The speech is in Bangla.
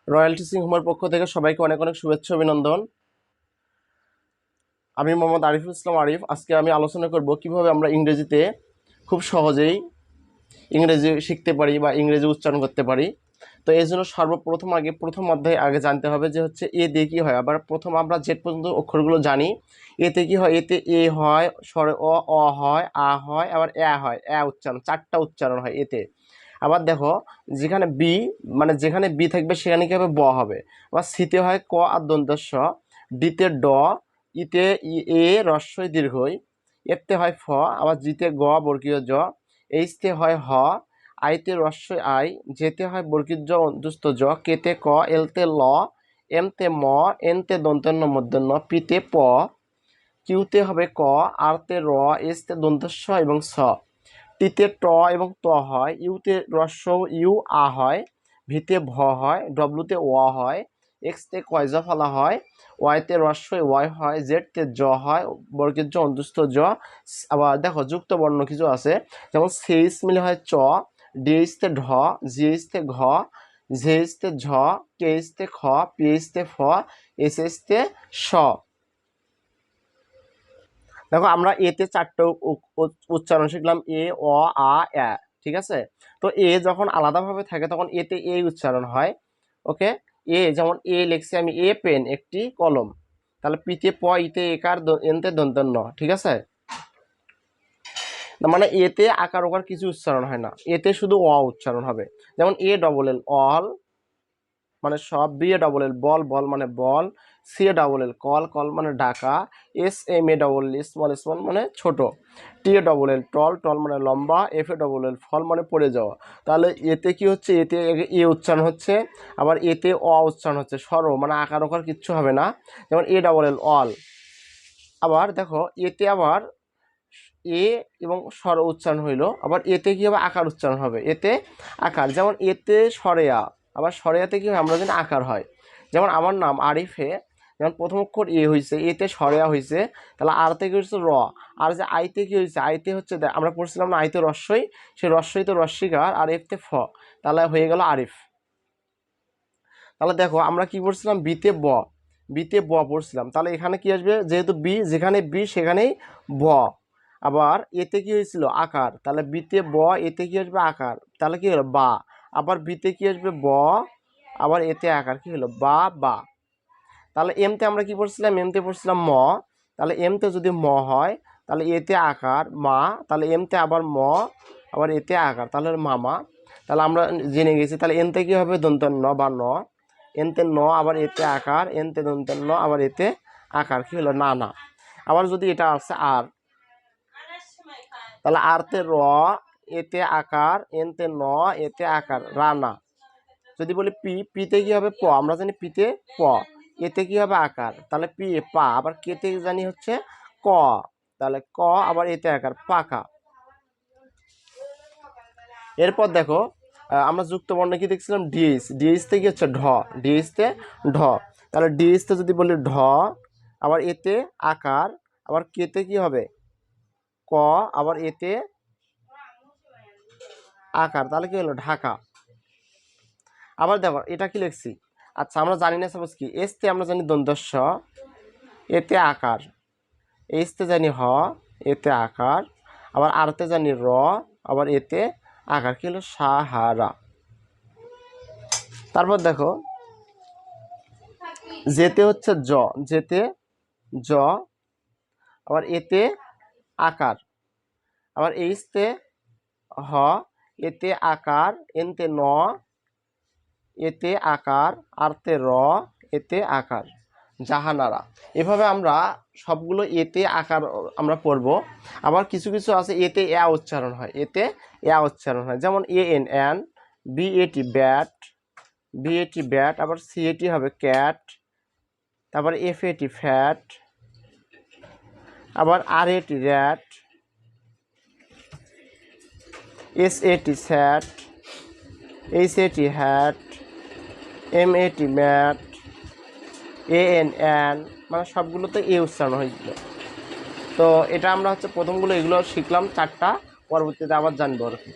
রয়্যাল টিচিং হোমের পক্ষ থেকে সবাইকে অনেক অনেক শুভেচ্ছা অভিনন্দন। আমি মোহাম্মদ আরিফুল ইসলাম আরিফ। আজকে আমি আলোচনা করব কিভাবে আমরা ইংরেজিতে খুব সহজেই ইংরেজি শিখতে পারি বা ইংরেজি উচ্চারণ করতে পারি। তো এই জন্য সর্বপ্রথম প্রথম অধ্যায় আগে জানতে হবে যে হচ্ছে এ দিয়ে কী হয়। আবার প্রথম আমরা যে পর্যন্ত অক্ষরগুলো জানি, এতে কি হয়, এতে এ হয়, স্বরে অ হয়, আ হয়, আবার এ হয়, এ উচ্চারণ, 4টা উচ্চারণ হয় এতে। আবার দেখো যেখানে বি, মানে যেখানে বি থাকবে সেখানে কি হবে, ব হবে। আবার সিতে হয় ক আর দন্তস্ব, ডিতে ড, ইতে এ রস্বই দীর্ঘই, এতে হয় ফ, আবার জিতে গ বর্গীয় জ, এইচতে হয় হ, আইতে রস্বই আই, যেতে হয় বর্গীয় জ দুস্থ জ, কেতে ক, এলতে ল, এমতে ম, এনতে দন্তন্য মূর্ধন্য, পিতে প, কিউতে হবে ক, আরতে র, এসতে দন্তস্ব এবং স, টিতে ট এবং ত হয়, ইউতে রস্ব ইউ আ হয়, ভিতে ভ হয়, ডব্লুতে ও হয়, এক্সতে কয়জা ফলা হয়, ওয়াইতে রস্ব ওয়াই হয়, জেডতে জ হয়, বর্গের জ অন্তুস্থ জ। আবার দেখো যুক্ত বর্ণ কিছু আছে, যেমন সেইস মিলে হয় চ, ডিএইচতে ঢ, জিএইচতে ঘ, ঝেইচতে ঝ, কেইচতে খ, পিএইচতে ফ, এসএইচতে স। দেখো আমরা এতে 4টা উচ্চারণ শিখলাম, এ, অ, আ, এ, ঠিক আছে। তো এ যখন আলাদাভাবে থাকে তখন এতে এই উচ্চারণ হয়। ওকে, এ যেমন এ লিখছি আমি, এ পেন একটি কলম, তাহলে পিতে প, ইতে একার, এনতে দন্তন্য, ঠিক আছে। মানে এতে আকার ওকার কিছু উচ্চারণ হয় না, এতে শুধু অ উচ্চারণ হবে। যেমন এ ডবল এল অল মানে সব, B A double L ball, ball মানে ball, C A double L call, call মানে ডাকা, S M A double L small, small মানে ছোট, টি এ ডবল এল টল, টল মানে লম্বা, এফ এ ডবল এল ফল মানে পড়ে যাওয়া। তাহলে এতে কি হচ্ছে, এতে এ উচ্চারণ হচ্ছে, আবার এতে অ উচ্চারণ হচ্ছে, স্বর মানে আকার ওকার কিচ্ছু হবে না। যেমন এ ডবল এল অল। আবার দেখো এতে আবার এ এবং স্বর উচ্চারণ হইলো, আবার এতে কি হবে, আকার উচ্চারণ হবে, এতে আকার। যেমন এতে সরেয়া, আবার সরেয়াতে কি হয়, আমরা জানি আকার হয়। যেমন আমার নাম আরিফে, যেমন প্রথম অক্ষর এ হয়েছে, এতে সরেয়া হয়েছে, তাহলে আর থেকে হচ্ছে র, আর যে আইতে কি হয়েছে, আইতে হচ্ছে আমরা পড়ছিলাম না আইতে রস্বই, সেই রস্বই তো রস্বীকার, আর এফতে ফ, তাহলে হয়ে গেল আরিফ। তাহলে দেখো আমরা কি করছিলাম, বিতে ব, বিতে ব পড়ছিলাম, তাহলে এখানে কি আসবে, যেহেতু বি, যেখানে বি সেখানেই ব। আবার এতে কি হয়েছিল, আকার, তাহলে বিতে ব, এতে কি আসবে আকার, তাহলে কি হলো বা। আবার বিতে কি আসবে ব, আবার এতে আকার, কি হলো বা বা। তাহলে এমতে আমরা কি পড়ছিলাম, এমতে পড়ছিলাম ম, তাহলে এমতে যদি ম হয় তাহলে এতে আকার মা, তাহলে এমতে আবার ম, আবার এতে আকার, তাহলে মামা। তাহলে আমরা জেনে গেছি, তাহলে এনতে কি হবে, দন্তন্য বা ন, এনতে ন, আবার এতে আকার, এনতে দন্তন্য, আবার এতে আকার, কি হলো না না। আবার যদি এটা আছে আর, তাহলে আরতে র, এতে আকার, এনতে ন, এতে আকার, রানা। যদি বলি পি, পিতে কি হবে প, আমরা জানি পিতে প, এতে কি হবে আকার, তাহলে পি পা, আবার কেতে জানি হচ্ছে ক, তাহলে ক, আবার এতে আকার পাকা। এরপর দেখো আমরা যুক্ত বর্ণে কি দেখছিলাম, ডিএইচ, ডিএইচ থেকে হচ্ছে ঢ, ডিএইচ তে ঢ, তাহলে ডিএইচ তে যদি বলি ঢ, আবার এতে আকার, আবার কেতে কি হবে ক, আবার এতে আকার, তাহলে কি হলো ঢাকা। আবার দেখো এটা কি লিখছি, আচ্ছা আমরা জানি না সাপোজ কি, এসতে আমরা জানি দন্তস্ব, এতে আকার, এইচতে জানি হ, এতে আকার, আবার আরতে জানি র, আবার এতে আকার, কি হলো সাহারা। তারপর দেখো যেতে হচ্ছে জ, যেতে জ, আবার এতে আকার, আবার এইচতে হ, এতে আকার, এনতে ন, এতে আকার, আরতে র, এতে আকার, জাহানারা। এভাবে আমরা সবগুলো এতে আকার আমরা পড়ব। আবার কিছু কিছু আছে এতে এ উচ্চারণ হয়, এতে এ উচ্চারণ হয়, যেমন এ এন এন, বি এটি ব্যাট, বি এটি ব্যাট, আবার সি এটি হবে ক্যাট, তারপর এফ এটি ফ্যাট, আবার আর এটি র্যাট, এস এটি স্যাট, এইচ এটি হ্যাট, এম এটি ম্যাট, এ এন এন, মানে সবগুলোতে এ উচ্চারণ হয়েছিল। তো এটা আমরা হচ্ছে প্রথমগুলো এগুলো শিখলাম 4টা, পরবর্তীতে আবার জানবো আর কি।